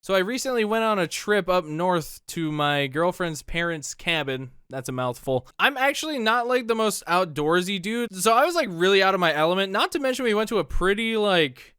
So I recently went on a trip up north to my girlfriend's parents' cabin. That's a mouthful. I'm actually not like the most outdoorsy dude, so I was like really out of my element. Not to mention we went to a pretty like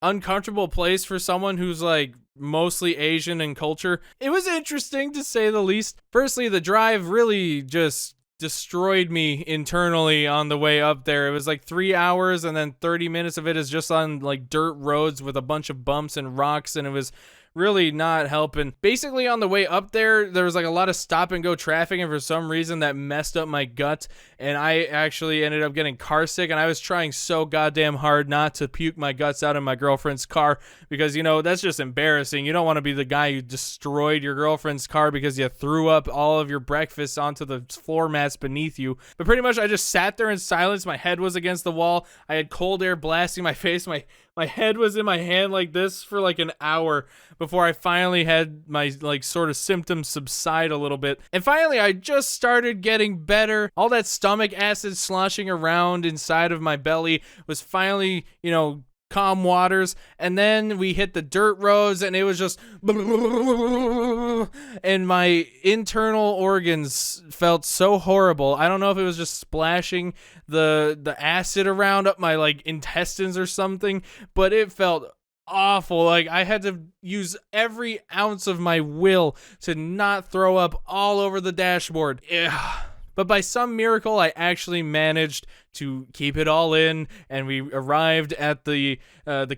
uncomfortable place for someone who's like mostly Asian in culture. It was interesting to say the least. Firstly, the drive really just destroyed me internally on the way up there. It was like 3 hours and then 30 minutes of it is just on like dirt roads with a bunch of bumps and rocks, and it was really not helping. Basically on the way up there was like a lot of stop and go traffic, and for some reason that messed up my gut, and I actually ended up getting car sick, and I was trying so goddamn hard not to puke my guts out in my girlfriend's car because, you know, that's just embarrassing. You don't want to be the guy who destroyed your girlfriend's car because you threw up all of your breakfast onto the floor mats beneath you. But pretty much I just sat there in silence. My head was against the wall. I had cold air blasting my face. My head was in my hand like this for like an hour before I finally had my like sort of symptoms subside a little bit. And finally, I just started getting better. All that stomach acid sloshing around inside of my belly was finally, you know, calm waters. And then we hit the dirt roads and it was just and my internal organs felt so horrible. I don't know if it was just splashing the acid around up my like intestines or something, but it felt awful. Like I had to use every ounce of my will to not throw up all over the dashboard. Ugh. But by some miracle, I actually managed to keep it all in, and we arrived at the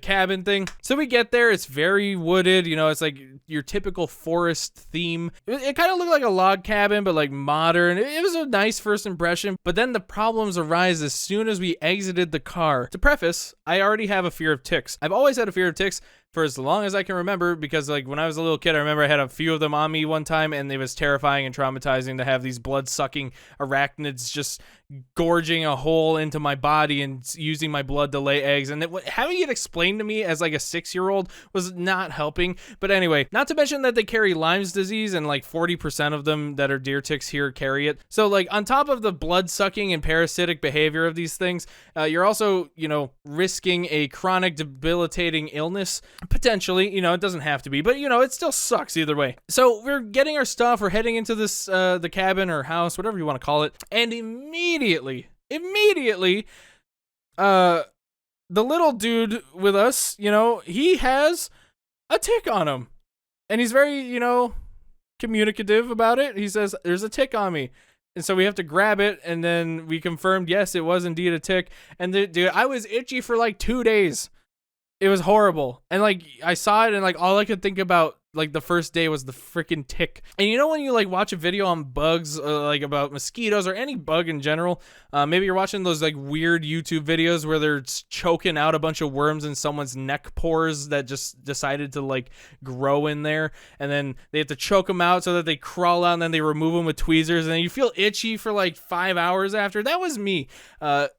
cabin thing. So we get there, it's very wooded, you know, it's like your typical forest theme. It kind of looked like a log cabin, but like modern. It was a nice first impression, but then the problems arise as soon as we exited the car. To preface, I already have a fear of ticks. I've always had a fear of ticks for as long as I can remember, because like when I was a little kid, I remember I had a few of them on me one time, and it was terrifying and traumatizing to have these blood-sucking arachnids just gorging a hole into my body and using my blood to lay eggs. And having it explained to me as like a 6-year-old was not helping. But anyway, not to mention that they carry Lyme's disease, and like 40% of them that are deer ticks here carry it. So like on top of the blood-sucking and parasitic behavior of these things, you're also, you know, risking a chronic debilitating illness. Potentially, you know, it doesn't have to be, but you know, it still sucks either way. So we're getting our stuff, we're heading into this, the cabin or house, whatever you want to call it. And immediately, the little dude with us, you know, he has a tick on him, and he's very, you know, communicative about it. He says, "There's a tick on me." And so we have to grab it, and then we confirmed, yes, it was indeed a tick. And dude, I was itchy for like 2 days. It was horrible. And like I saw it, and like all I could think about like the first day was the freaking tick. And you know when you like watch a video on bugs, like about mosquitoes or any bug in general, maybe you're watching those like weird YouTube videos where they're choking out a bunch of worms in someone's neck pores that just decided to like grow in there, and then they have to choke them out so that they crawl out, and then they remove them with tweezers, and then you feel itchy for like 5 hours after. That was me,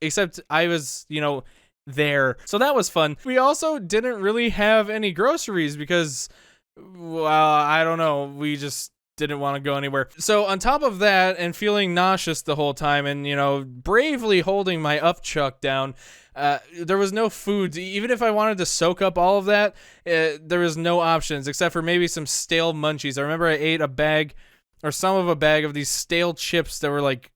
except I was, you know, there. So that was fun. We also didn't really have any groceries because, well, I don't know, we just didn't want to go anywhere. So on top of that, and feeling nauseous the whole time, and, you know, bravely holding my upchuck down, there was no food. Even if I wanted to soak up all of that, there was no options except for maybe some stale munchies. I remember I ate a bag of these stale chips that were like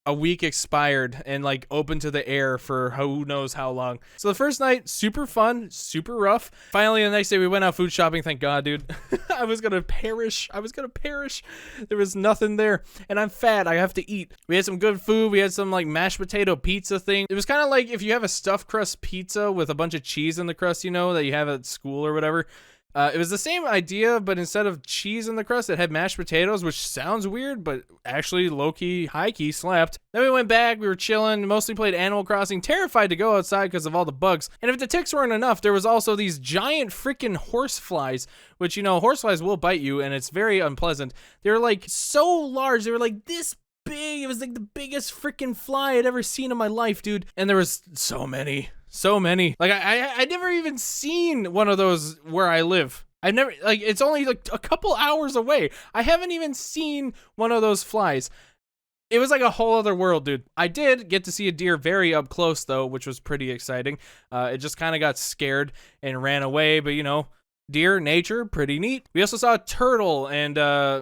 a week expired and like open to the air for who knows how long. So the first night, super fun, super rough. Finally, the next day we went out food shopping. Thank God, dude. I was gonna perish. There was nothing there, and I'm fat. I have to eat. We had some good food. We had some like mashed potato pizza thing. It was kind of like if you have a stuffed crust pizza with a bunch of cheese in the crust, you know, that you have at school or whatever. It was the same idea, but instead of cheese in the crust, it had mashed potatoes, which sounds weird, but actually low-key, high-key slapped. Then we went back, we were chilling, mostly played Animal Crossing, terrified to go outside because of all the bugs. And if the ticks weren't enough, there was also these giant freaking horseflies, which, you know, horseflies will bite you, and it's very unpleasant. They were like so large, they were like this big. It was like the biggest freaking fly I'd ever seen in my life, dude. And there was so many. Like I never even seen one of those where I live. I've never, like, it's only like a couple hours away. I haven't even seen one of those flies. It was like a whole other world, dude. I did get to see a deer very up close though, which was pretty exciting. It just kind of got scared and ran away, but you know, deer, nature, pretty neat. We also saw a turtle, and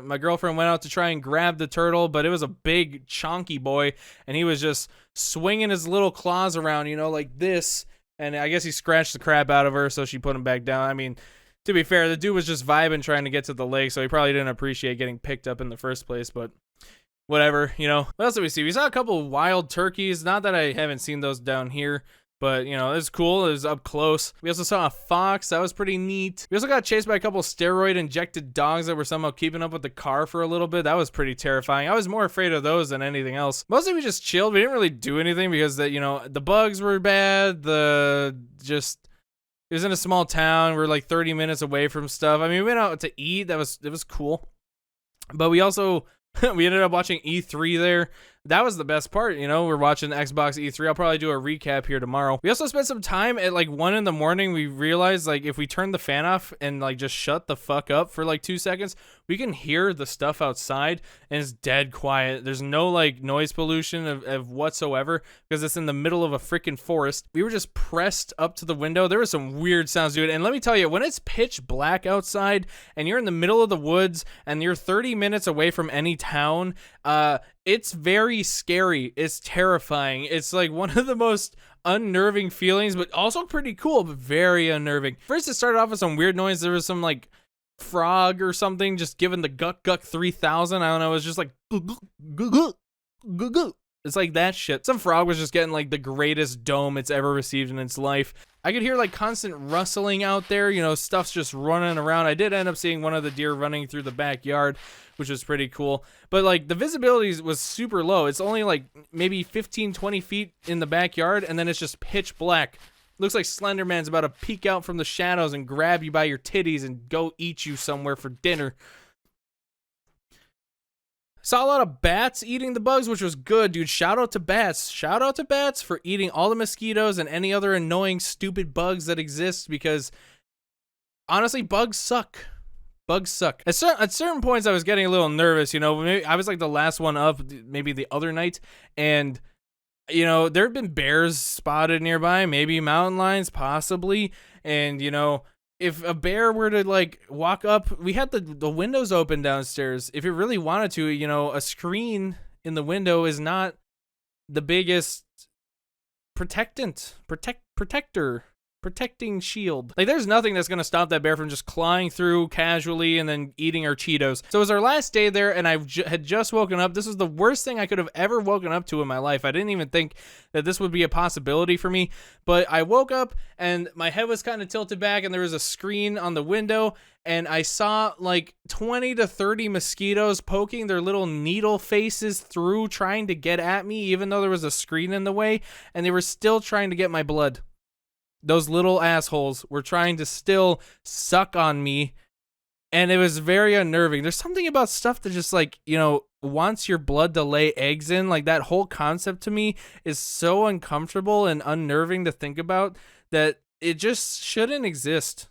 my girlfriend went out to try and grab the turtle, but it was a big, chonky boy, and he was just swinging his little claws around, you know, like this, and I guess he scratched the crap out of her, so she put him back down. I mean, to be fair, the dude was just vibing trying to get to the lake, so he probably didn't appreciate getting picked up in the first place, but whatever, you know. What else did we see? We saw a couple of wild turkeys. Not that I haven't seen those down here, but, you know, it was cool. It was up close. We also saw a fox. That was pretty neat. We also got chased by a couple steroid-injected dogs that were somehow keeping up with the car for a little bit. That was pretty terrifying. I was more afraid of those than anything else. Mostly we just chilled. We didn't really do anything because, you know, the bugs were bad. It was in a small town. We're like 30 minutes away from stuff. I mean, we went out to eat. It was cool. But we also... we ended up watching E3 there. That was the best part, you know. We're watching Xbox E3. I'll probably do a recap here tomorrow. We also spent some time at like 1 in the morning. We realized like if we turn the fan off and like just shut the fuck up for like 2 seconds, we can hear the stuff outside and it's dead quiet. There's no like noise pollution of whatsoever because it's in the middle of a freaking forest. We were just pressed up to the window. There were some weird sounds, dude. And let me tell you, when it's pitch black outside and you're in the middle of the woods and you're 30 minutes away from any town, it's very scary. It's terrifying. It's like one of the most unnerving feelings, but also pretty cool, but very unnerving. First, it started off with some weird noise. There was some like frog or something just giving the guck 3000. I don't know. It was just like it's like that shit. Some frog was just getting like the greatest dome it's ever received in its life. I could hear like constant rustling out there, you know, stuff's just running around. I did end up seeing one of the deer running through the backyard, which was pretty cool. But like the visibility was super low. It's only like maybe 15-20 feet in the backyard, and then it's just pitch black. Looks like Slender Man's about to peek out from the shadows and grab you by your titties and go eat you somewhere for dinner. Saw a lot of bats eating the bugs, which was good, dude. Shout out to bats. Shout out to bats for eating all the mosquitoes and any other annoying, stupid bugs that exist because, honestly, bugs suck. Bugs suck. At certain points, I was getting a little nervous, you know. Maybe I was like the last one up, maybe the other night, and, you know, there have been bears spotted nearby, maybe mountain lions, possibly, and, you know, if a bear were to like walk up, we had the windows open downstairs. If it really wanted to, you know, a screen in the window is not the biggest protecting shield. Like there's nothing that's going to stop that bear from just clawing through casually and then eating our Cheetos. So it was our last day there and I had just woken up. This was the worst thing I could have ever woken up to in my life. I didn't even think that this would be a possibility for me, but I woke up and my head was kind of tilted back and there was a screen on the window and I saw like 20 to 30 mosquitoes poking their little needle faces through trying to get at me even though there was a screen in the way, and they were still trying to get my blood. Those little assholes were trying to still suck on me, and it was very unnerving. There's something about stuff that just like, you know, wants your blood to lay eggs in. Like that whole concept to me is so uncomfortable and unnerving to think about that it just shouldn't exist.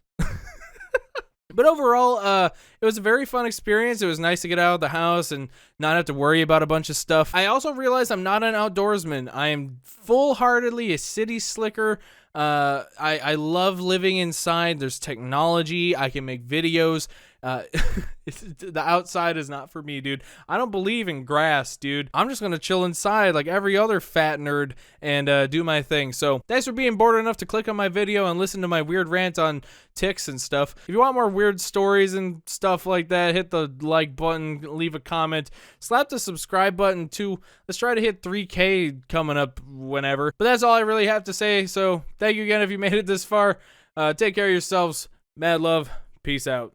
But overall, it was a very fun experience. It was nice to get out of the house and not have to worry about a bunch of stuff. I also realized I'm not an outdoorsman. I am full-heartedly a city slicker. I love living inside. There's technology. I can make videos. The outside is not for me, dude. I don't believe in grass, dude. I'm just gonna chill inside like every other fat nerd and do my thing. So thanks for being bored enough to click on my video and listen to my weird rant on ticks and stuff. If you want more weird stories and stuff like that, hit the like button, leave a comment, slap the subscribe button too. Let's try to hit 3K coming up whenever. But that's all I really have to say. So thank you again if you made it this far. Take care of yourselves. Mad love. Peace out.